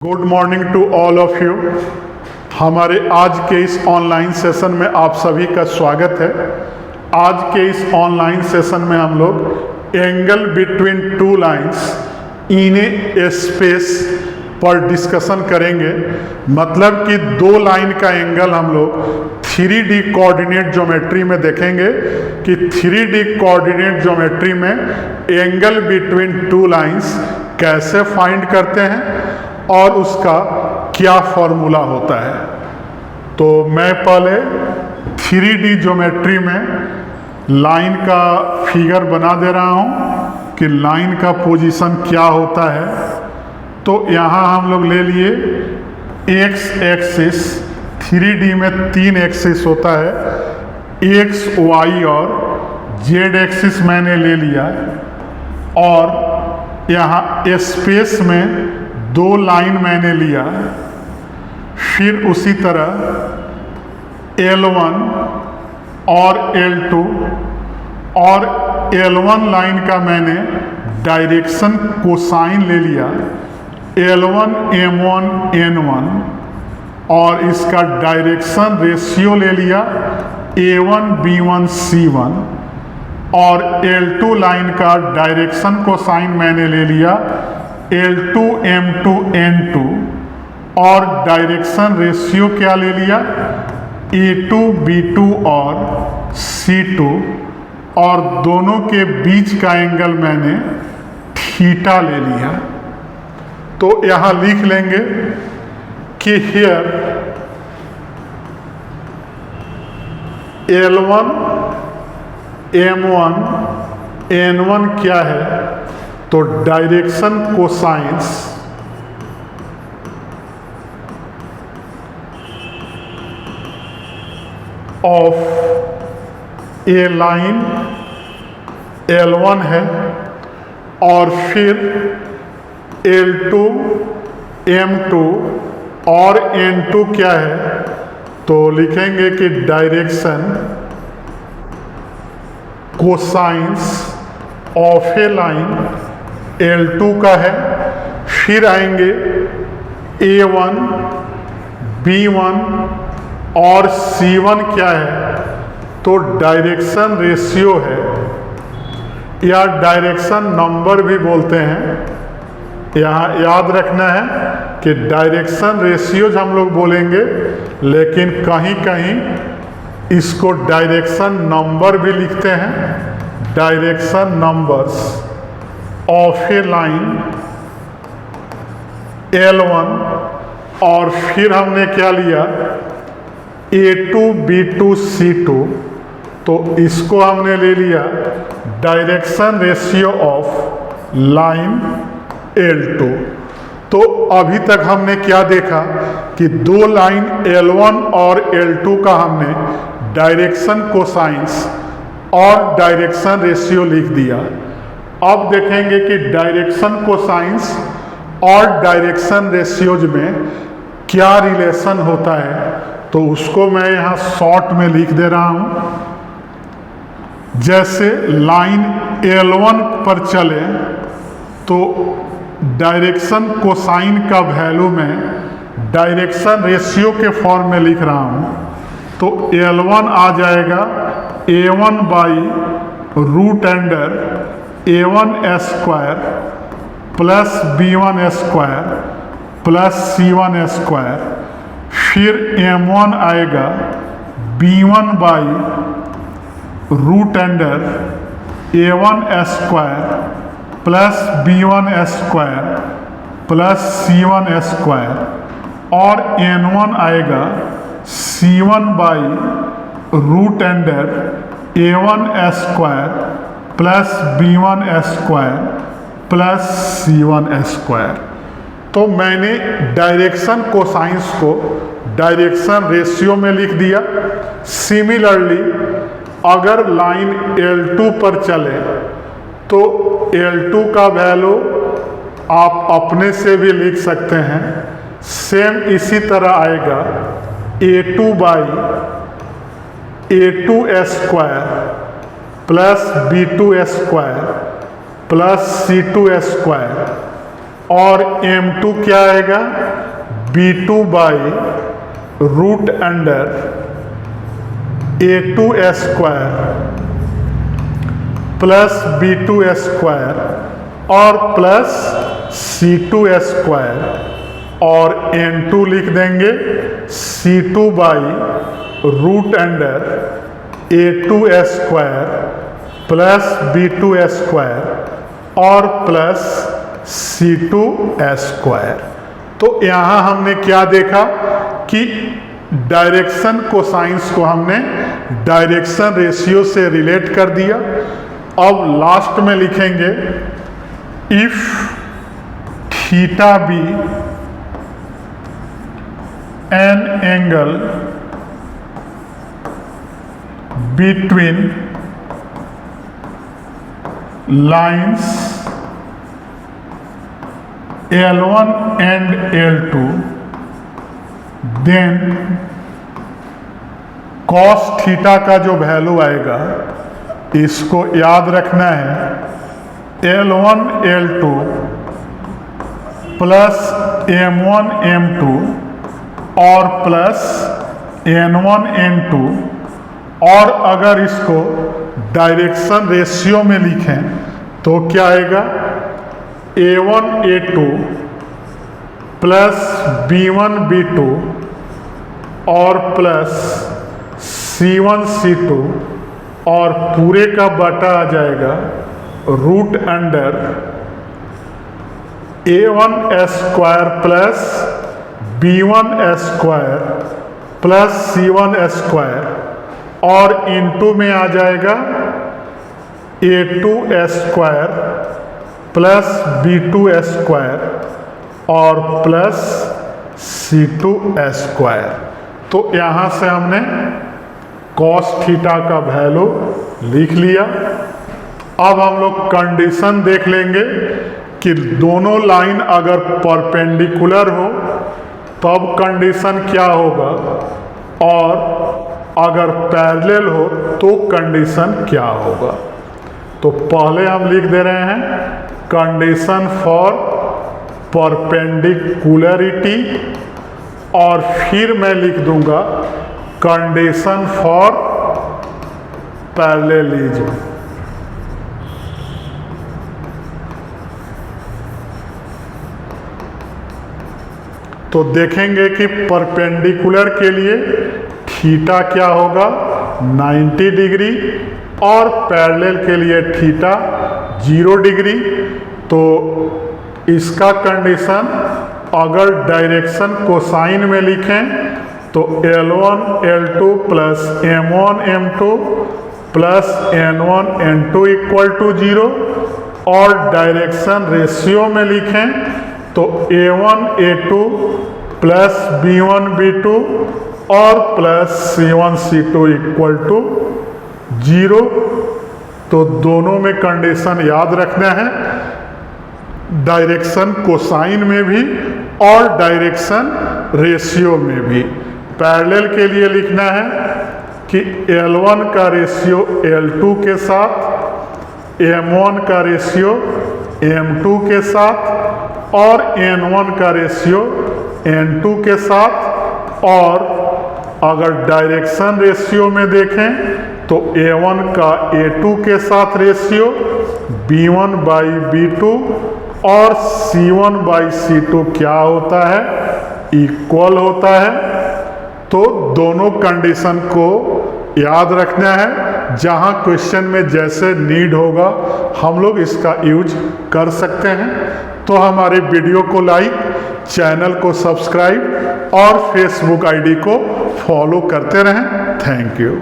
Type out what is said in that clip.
Good morning to all of you. हमारे आज के इस ऑनलाइन सेशन में आप सभी का स्वागत है। आज के इस ऑनलाइन सेशन में हम लोग angle between two lines in A space पर डिस्कशन करेंगे। मतलब कि दो लाइन का एंगल हम लोग 3D कोऑर्डिनेट ज्योमेट्री में देखेंगे कि 3D कोऑर्डिनेट ज्योमेट्री में एंगल बिटवीन टू लाइंस कैसे फाइंड करते हैं और उसका क्या फॉर्मूला होता है। तो मैं पहले 3D ज्योमेट्री में लाइन का फिगर बना दे रहा हूँ कि लाइन का पोजीशन क्या होता है। तो यहाँ हम लोग ले लिए एक्स एक्सिस, 3D में 3 एक्सिस होता है, एक्स वाई और जेड एक्सिस मैंने ले लिया और यहाँ स्पेस में दो लाइन मैंने लिया। फिर उसी तरह L1 और L2 और L1 लाइन का मैंने डायरेक्शन कोसाइन ले लिया, L1 M1 N1, और इसका डायरेक्शन रेशियो ले लिया A1 B1 C1, और L2 लाइन का डायरेक्शन कोसाइन मैंने ले लिया L2 M2 N2, और डायरेक्शन रेशियो क्या ले लिया A2 B2 और C2, और दोनों के बीच का एंगल मैंने थीटा ले लिया। तो यहाँ लिख लेंगे कि हियर L1 M1 N1 क्या है, तो direction cosines of A line L1 है, और फिर L2 M2 और N2 क्या है, तो लिखेंगे कि direction cosines of A line L2 का है। फिर आएंगे A1 B1 और C1 क्या है, तो डायरेक्शन रेशियो है या डायरेक्शन नंबर भी बोलते हैं। यहाँ याद रखना है कि डायरेक्शन रेशियो हम लोग बोलेंगे, लेकिन कहीं कहीं इसको डायरेक्शन नंबर भी लिखते हैं, direction numbers of A line L1। और फिर हमने क्या लिया A2 B2 C2, तो इसको हमने ले लिया direction ratio of line L2। तो अभी तक हमने क्या देखा कि दो लाइन L1 और L2 का हमने डायरेक्शन कोसाइंस और डायरेक्शन रेशियो लिख दिया। अब देखेंगे कि डायरेक्शन कोसाइंस और डायरेक्शन रेशियोज में क्या रिलेशन होता है, तो उसको मैं यहाँ शॉर्ट में लिख दे रहा हूँ। जैसे लाइन L1 पर चले तो डायरेक्शन कोसाइन का वैल्यू में डायरेक्शन रेशियो के फॉर्म में लिख रहा हूँ। तो L1 आ जाएगा A1 by root under A1 square plus B1 square plus C1 square. फिर M1 आएगा B1 by root under A1 square plus B1 square plus C1 square, और N1 आएगा C1 by root under A1 square plus B1 square plus C1 square. तो मैंने direction cosines को direction ratio में लिख दिया। सिमिलरली अगर लाइन L2 पर चले तो L2 का वैल्यू आप अपने से भी लिख सकते हैं। सेम इसी तरह आएगा A2 by A2 square plus B2 square plus C2 square और m2 क्या आएगा, b2 by root under a2 square plus b2 square और प्लस c2 स्क्वायर, और n2 लिख देंगे c2 by root under a2 square plus b2 square और plus c2 square. तो यहाँ हमने क्या देखा कि डायरेक्शन कोसाइंस को हमने डायरेक्शन रेशियो से रिलेट कर दिया। अब लास्ट में लिखेंगे if theta be an angle between lines L1 and L2 then cos theta का जो वैल्यू आएगा इसको याद रखना है, L1 L2 plus M1 M2 और प्लस N1 N2, और अगर इसको डायरेक्शन रेशियो में लिखें तो क्या आएगा, A1 A2 plus B1 B2 और प्लस C1 C2 और पूरे का बटा आ जाएगा root under A1 square plus B1 square plus C1 square, और इनटू में आ जाएगा A2 square plus B2 square और प्लस C2 स्क्वायर। तो यहाँ से हमने cos थीटा का वैल्यू लिख लिया। अब हम लोग कंडीशन देख लेंगे कि दोनों लाइन अगर परपेंडिकुलर हो तब कंडीशन क्या होगा, और अगर पैरेलल हो तो कंडीशन क्या होगा। तो पहले हम लिख दे रहे हैं कंडीशन फॉर परपेंडिकुलरिटी, और फिर मैं लिख दूंगा कंडीशन फॉर पैरेललिज्म। तो देखेंगे कि परपेंडिकुलर के लिए थीटा क्या होगा 90 डिग्री और पैरेलल के लिए थीटा 0 डिग्री। तो इसका कंडीशन अगर डायरेक्शन कोसाइन में लिखें तो L1 L2 plus M1 M2 plus N1 N2 equal to 0, और डायरेक्शन रेशियो में लिखें तो A1 A2 plus B1 B2 और plus C1 C2 equal to 0। तो दोनों में कंडीशन याद रखना है, डायरेक्शन कोसाइन में भी और डायरेक्शन रेशियो में भी। पैरेलल के लिए लिखना है कि L1 का रेशियो L2 के साथ, M1 का रेशियो M2 के साथ और N1 का रेशियो N2 के साथ, और अगर डायरेक्शन रेशियो में देखें तो A1 का A2 के साथ रेशियो B1 बाई B2 और C1 बाई C2 क्या होता है, इक्वल होता है। तो दोनों कंडीशन को याद रखना है, जहां क्वेश्चन में जैसे नीड होगा हम लोग इसका यूज कर सकते हैं। तो हमारे वीडियो को लाइक, चैनल को सब्सक्राइब और फेसबुक आईडी को फॉलो करते रहें। Thank you.